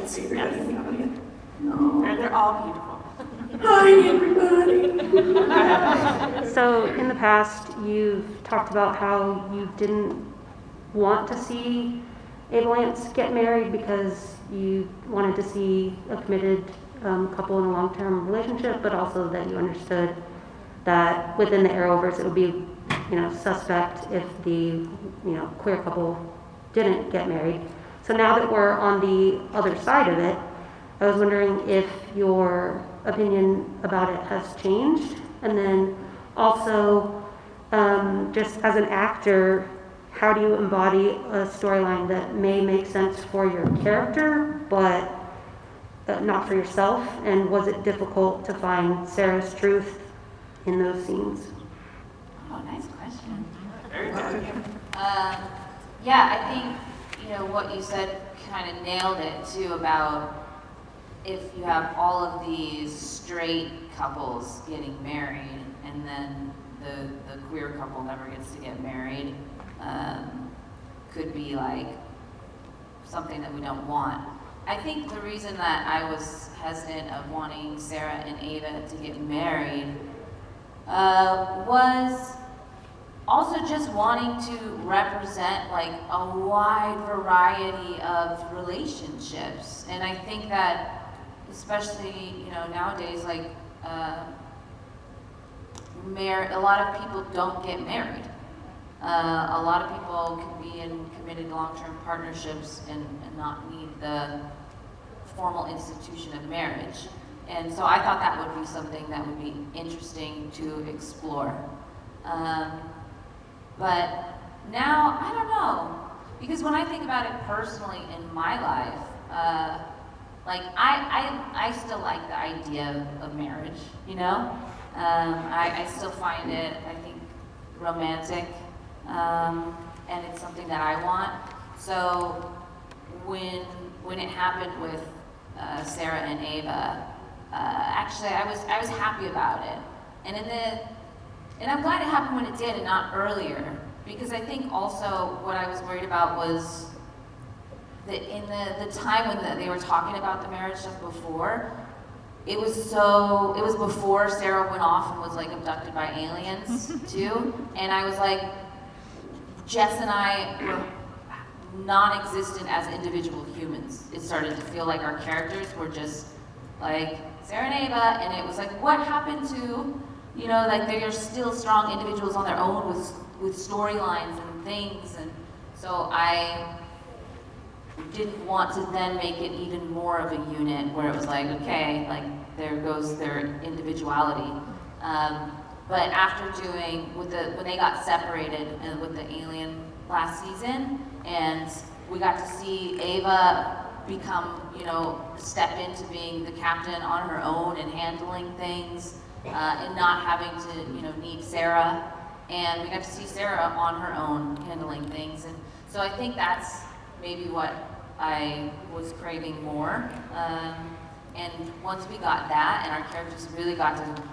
can't see everybody in the audience. No. They're all beautiful. Hi, everybody. So in the past, you've talked about how you didn't want to see Avalance get married because you wanted to see a committed couple in a long-term relationship, but also that you understood that within the Arrowverse it would be, suspect if the, queer couple didn't get married. So now that we're on the other side of it, I was wondering if your opinion about it has changed, and then also just as an actor, how do you embody a storyline that may make sense for your character, but not for yourself? And was it difficult to find Sarah's truth in those scenes? Oh, nice question. Very good. Yeah, I think, what you said kind of nailed it too, about if you have all of these straight couples getting married and then the queer couple never gets to get married, could be like something that we don't want. I think the reason that I was hesitant of wanting Sara and Ava to get married was also just wanting to represent like a wide variety of relationships. And I think that especially, nowadays, like a lot of people don't get married. A lot of people can be in committed long-term partnerships and not need the formal institution of marriage. And so I thought that would be something that would be interesting to explore. But now, I don't know, because when I think about it personally in my life, I still like the idea of marriage, I still find it, I think, romantic, and it's something that I want. So when it happened with Sara and Ava, actually I was happy about it, and I'm glad it happened when it did and not earlier, because I think also what I was worried about was that in the time when they were talking about the marriage stuff before, it was before Sara went off and was like abducted by aliens too, and I was like, Jes and I were non-existent as individual humans. It started to feel like our characters were just like Sara and Ava, and it was like, what happened to, like they are still strong individuals on their own with storylines and things, and so I didn't want to then make it even more of a unit where it was like, okay, like there goes their individuality. But after doing when they got separated with the alien last season, and we got to see Ava become, step into being the captain on her own and handling things, and not having to, need Sara, and we got to see Sara on her own handling things, and so I think that's maybe what I was craving more. And once we got that, and our characters really got to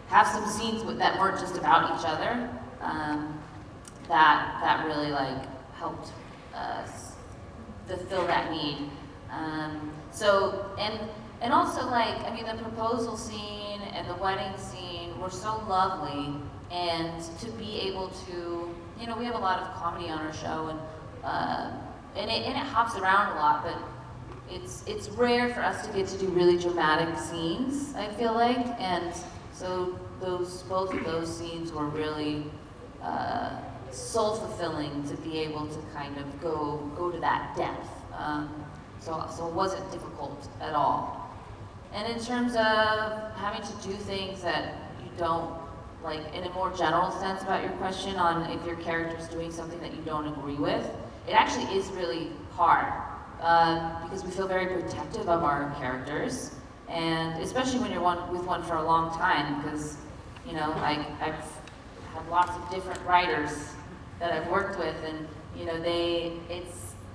have some scenes that weren't just about each other, that really like helped us fulfill that need. So and also like, I mean, the proposal scene and the wedding scene were so lovely, and to be able to, we have a lot of comedy on our show, and it hops around a lot, but it's rare for us to get to do really dramatic scenes, I feel like, and so both of those scenes were really soul-fulfilling to be able to kind of go to that depth. So it wasn't difficult at all. And in terms of having to do things that you don't, like in a more general sense about your question on if your character's doing something that you don't agree with, it actually is really hard, because we feel very protective of our characters, and especially when you're with one for a long time, because, like I've had lots of different writers that I've worked with, and,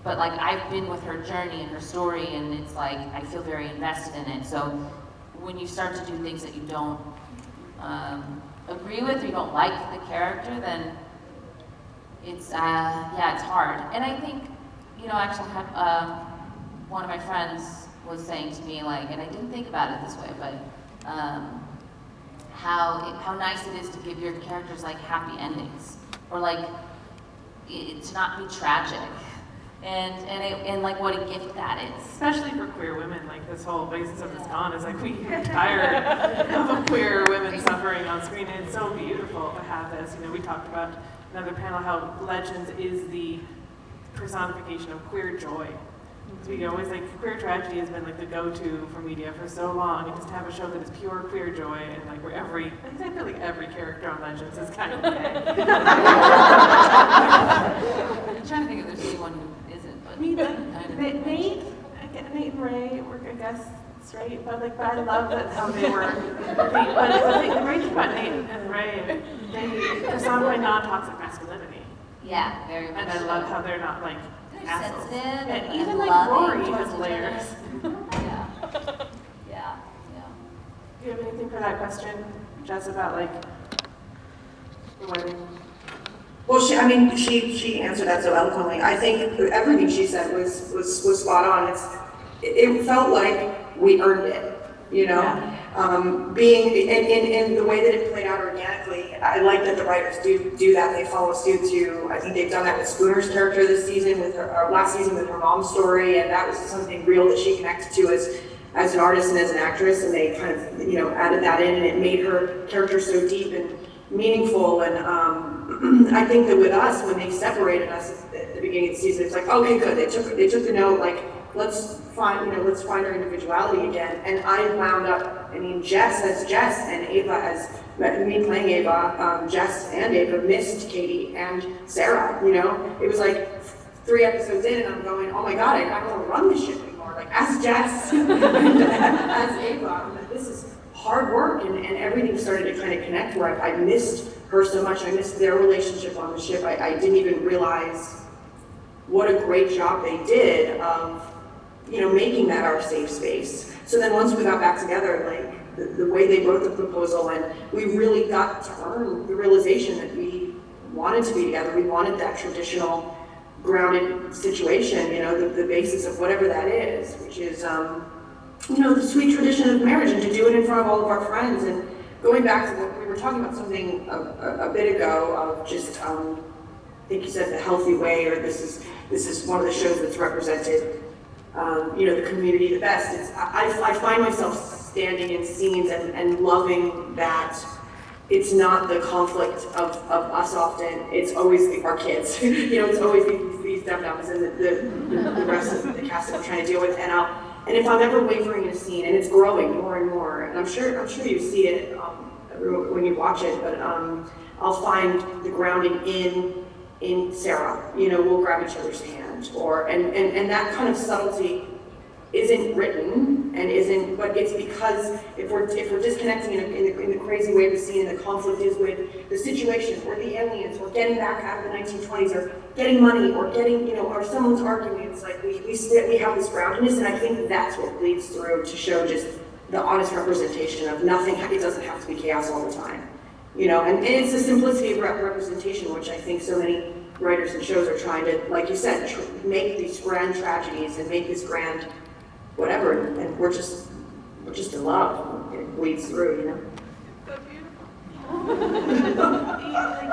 but like I've been with her journey and her story, and it's like I feel very invested in it. So when you start to do things that you don't agree with, or you don't like the character, then it's it's hard. And I think, actually one of my friends was saying to me, like, and I didn't think about it this way, but how nice it is to give your characters like happy endings, or like to not be tragic, and like what a gift that is. Especially for queer women, like this whole basis of this con is like we get tired of queer women suffering on screen, and it's so beautiful to have this. You know, we talked about another panel how Legends is the personification of queer joy. So we always like queer tragedy has been like the go-to for media for so long, and just to have a show that is pure queer joy, and like where I feel like every character on Legends is kind of gay. I'm trying to think if there's anyone who isn't, but I mean, Nate and Ray were, I guess, straight, but I love that how they were. The great thing about Nate and Ray, they personify non-toxic masculinity, yeah, very much. and I love how they're not like They're assholes. sensitive And and even like loving Rory has towards each layers. other. Yeah, yeah. Do you have anything for that question, Jess, about like the wedding? Well, she answered that so eloquently. I think everything she said was spot on. It felt like we earned it, you know? Yeah. Being in the way that it played out organically, I like that the writers do that. They follow suit to, I think they've done that with Spooner's character this season, with her last season with her mom's story, and that was something real that she connected to as an artist and as an actress, and they kind of, you know, added that in, and it made her character so deep and meaningful. And I think that with us, when they separated us at the beginning of the season, it's like, okay, good. They took the note, like, let's find our individuality again. And I wound up, I mean, Jes as Jes and Ava as me playing Ava, Jes and Ava missed Caity and Sara. You know, it was like 3 episodes in, and I'm going, oh my god, I don't want to run this shit anymore. Like as Jes, as Ava, I'm like, this is hard work, and everything started to kind of connect where I missed her so much. I missed their relationship on the ship. I didn't even realize what a great job they did of, you know, making that our safe space. So then once we got back together, like the way they wrote the proposal, and we really got to earn the realization that we wanted to be together. We wanted that traditional grounded situation, you know, the basis of whatever that is, which is, you know, the sweet tradition of marriage, and to do it in front of all of our friends. And going back to what we were talking about, something a bit ago of just, I think you said the healthy way, or this is one of the shows that's represented, you know, the community the best. I find myself standing in scenes and loving that it's not the conflict of us often, it's always our kids. You know, it's always these dum-dums and the rest of the cast that we're trying to deal with. And if I'm ever wavering in a scene, and it's growing more and more, and I'm sure you see it when you watch it, but I'll find the grounding in Sara. You know, we'll grab each other's hand, and that kind of subtlety isn't written and isn't, but it's because if we're disconnecting in the crazy way of the scene, and the conflict is with the situation or the aliens or getting back out of the 1920s or getting money or getting, you know, or someone's arguing, it's like we have this groundedness, and I think that's what bleeds through to show just the honest representation of nothing. It doesn't have to be chaos all the time, you know, and it's the simplicity of representation, which I think so many writers and shows are trying to, like you said, make these grand tragedies and make this grand whatever, and we're just in love. It bleeds through, you know. So beautiful. You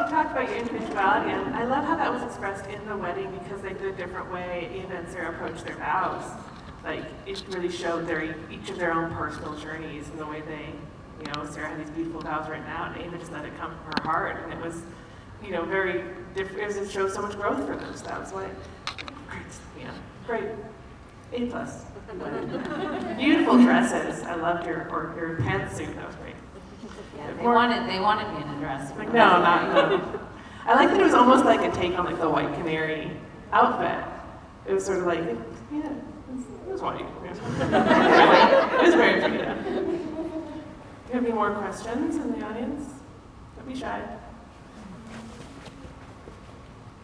talked about your individuality, and I love how that was expressed in the wedding, because they did a different way Ava and Sara approached their vows. Like, it really showed each of their own personal journeys, and the way they, you know, Sara had these beautiful vows written out, and Ava just let it come from her heart, and it was, you know, very different. It showed so much growth for them, so that was like, great. A+. Beautiful dresses. I loved your pantsuit. That was great. Yeah, they wanted me in a dress. Like, no. I like that it was almost like a take on like the White Canary outfit. It was sort of like, yeah, it was white. It was very pretty. Do you have any more questions in the audience? Don't be shy.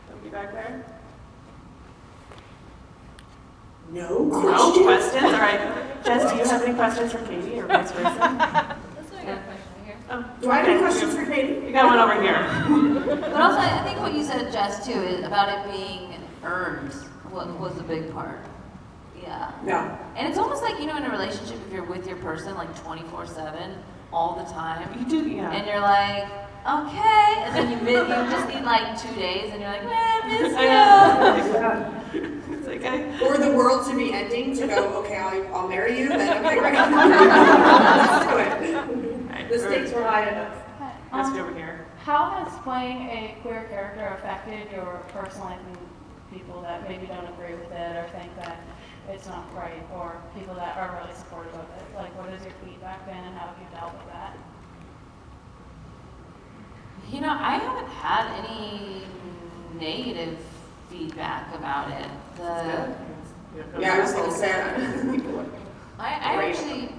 Don't be back there. No No questions? All right. Jes, do you have any questions for Caity, or vice versa? Oh, Do I have any questions for Caity? You got one over here. But also, I think what you said, Jes, too, is about it being earned was a big part. Yeah. No. And it's almost like, you know, in a relationship, if you're with your person like 24/7 all the time, You do, yeah. and you're like, okay, and then you just need like 2 days, and you're like, man, I miss you. It's like, I, Or the world to be ending to go, okay, I'll marry you, then okay, great. Let's do it. The stakes were high enough. ask over here. How has playing a queer character affected your personal life and people that maybe don't agree with it or think that it's not right, or people that are really supportive of it? Like, what has your feedback been, and how have you dealt with that? You know, I haven't had any negative feedback about it. Yeah, I was gonna say,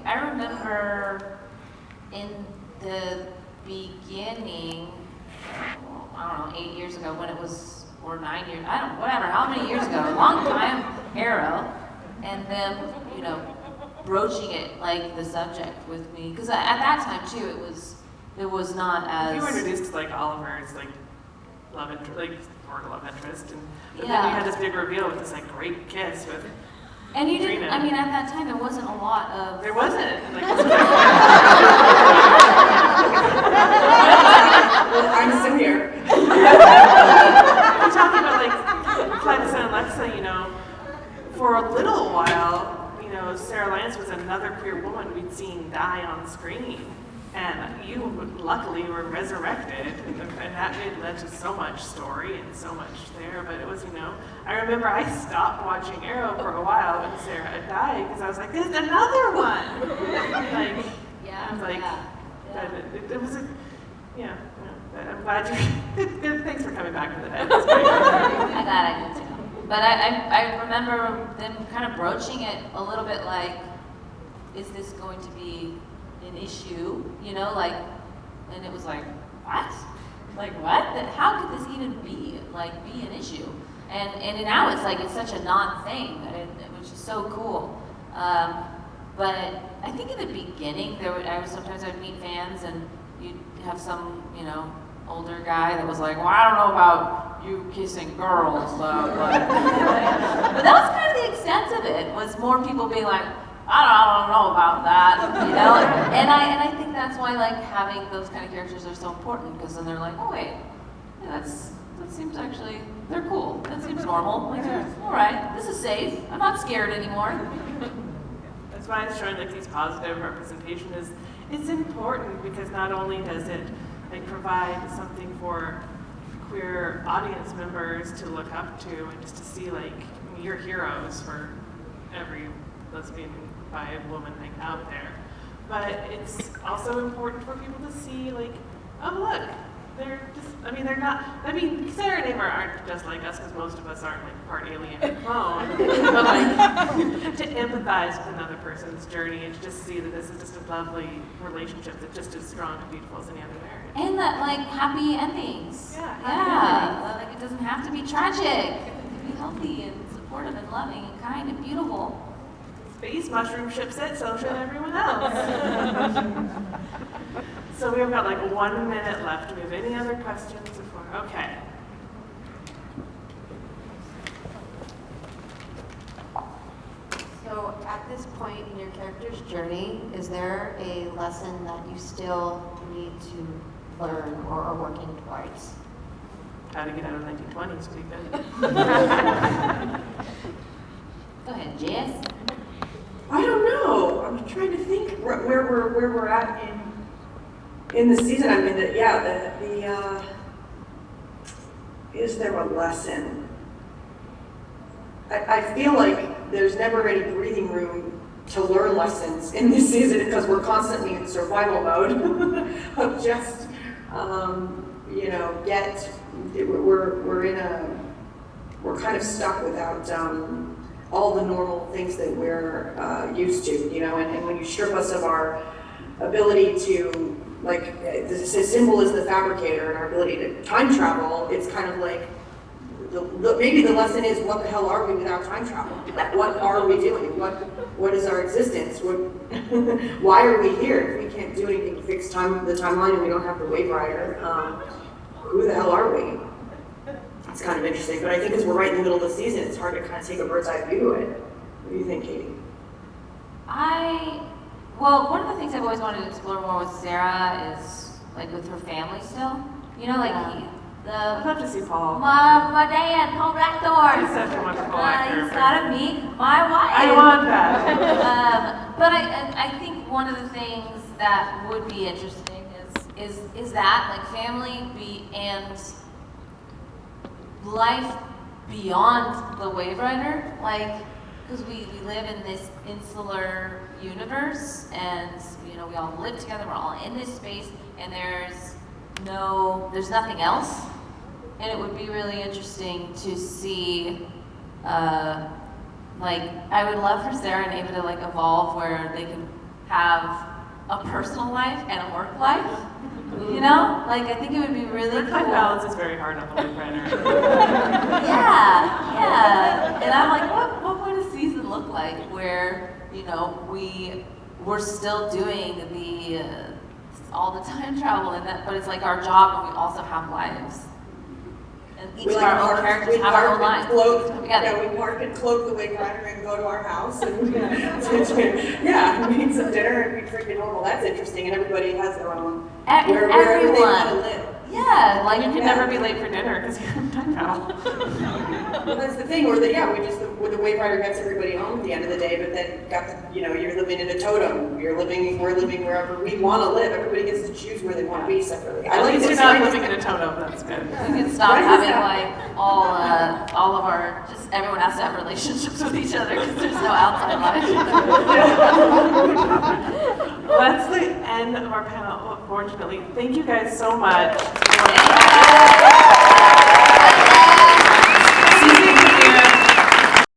I remember in the beginning, I don't know, 8 years ago when it was, or 9 years, I don't, whatever, how many years ago, a long time, Arrow, and them, you know, broaching it like the subject with me, because at that time too, it was not as. You were introduced to like Oliver's like love interest, like or love interest, and but Yeah. then you had this big reveal with this like great kiss with. And you didn't, Trina. I mean, at that time, there wasn't a lot of. There wasn't. Like, well, I'm still here. we're talking about like Clexa and Lexa, you know, for a little while, you know, Sara Lance was another queer woman we'd seen die on screen. And you luckily were resurrected, and that led to so much story and so much there. But it was, you know, I remember I stopped watching Arrow for a while when Sarah had died because I was like, "There's another one!" Like, Yeah, I was like, yeah. it was a, yeah. I'm glad you. Good. Thanks for coming back from the dead. That's great. I'm glad I did too. But I remember them kind of broaching it a little bit like, is this going to be an issue, you know, like, and it was like, what? Like, what? How could this even be an issue? And now it's like, it's such a non-thing, which is so cool. But I think in the beginning, sometimes I'd meet fans and you'd have some, you know, older guy that was like, well, I don't know about you kissing girls, but that was kind of the extent of it, was more people being like, I don't know about that, you know? And I think that's why, like, having those kind of characters are so important, because then they're like, oh wait, yeah, that seems actually, they're cool. That seems normal. Like, all right, this is safe. I'm not scared anymore. That's why it's showing like these positive representation is it's important, because not only does it like provide something for queer audience members to look up to and just to see like you're heroes for every lesbian bi woman thing out there, but it's also important for people to see like, oh look, they're just, I mean, they're not, I mean, Sarah and Ava aren't just like us, because most of us aren't like part alien or clone, but like to empathize with another person's journey and to just see that this is just a lovely relationship that's just as strong and beautiful as any other marriage. And that, like, happy endings. Yeah, Yeah, like, it doesn't have to be tragic. It can be healthy and supportive and loving and kind and beautiful. Space mushroom ships it, so should everyone else. So we've got like 1 minute left. Do we have any other questions before? Okay. So at this point in your character's journey, is there a lesson that you still need to learn or are working towards? How to get out of 1920s, pretty good. Go ahead, Jes. I don't know. I'm trying to think where we're at in the season. I mean, is there a lesson? I feel like there's never any breathing room to learn lessons in this season, because we're constantly in survival mode of just, you know, we're kind of stuck without all the normal things that we're used to, you know, and when you strip us of our ability to, like, as simple as the fabricator and our ability to time travel, it's kind of like, maybe the lesson is, what the hell are we without time travel? What are we doing? What is our existence? Why are we here? If we can't do anything to fix the timeline and we don't have the Wave Rider, who the hell are we? It's kind of interesting, but I think as we're right in the middle of the season, it's hard to kind of take a bird's eye view to it. What do do you think, Caity? Well, one of the things I've always wanted to explore more with Sara is like with her family still. You know, like I'd love to see Paul. my dad, Paul Blackthorne. He's such a wonderful actor. He's gotta meet my wife. I want that. But I think one of the things that would be interesting is that like family and life beyond the Wave Rider, like because we live in this insular universe, and you know we all live together. We're all in this space, and there's nothing else. And it would be really interesting to see. Like, I would love for Sara and Ava to like evolve where they can have a personal life and a work life. You know, like I think it would be really cool. Work-life balance is very hard on the Wave Rider. Yeah. And I'm like, what would a season look like where you know we're still doing all the time travel and that, but it's like our job and we also have lives. And each of our own characters have our own lives. We park and cloak the Wave Rider and go to our house and eat some dinner and be freaking normal. That's interesting, and everybody has their own wherever they want to live. Yeah, like you can never be late for dinner because you're in time travel. Well, that's the thing, the Wave Rider gets everybody home at the end of the day, but then you're living in a totem. We're living wherever we want to live. Everybody gets to choose where they want to be separately. At least you're not living in a totem. That's good. We can stop having like all of our everyone has to have relationships with each other because there's no outside life. That's the end of our panel, unfortunately. Thank you guys so much.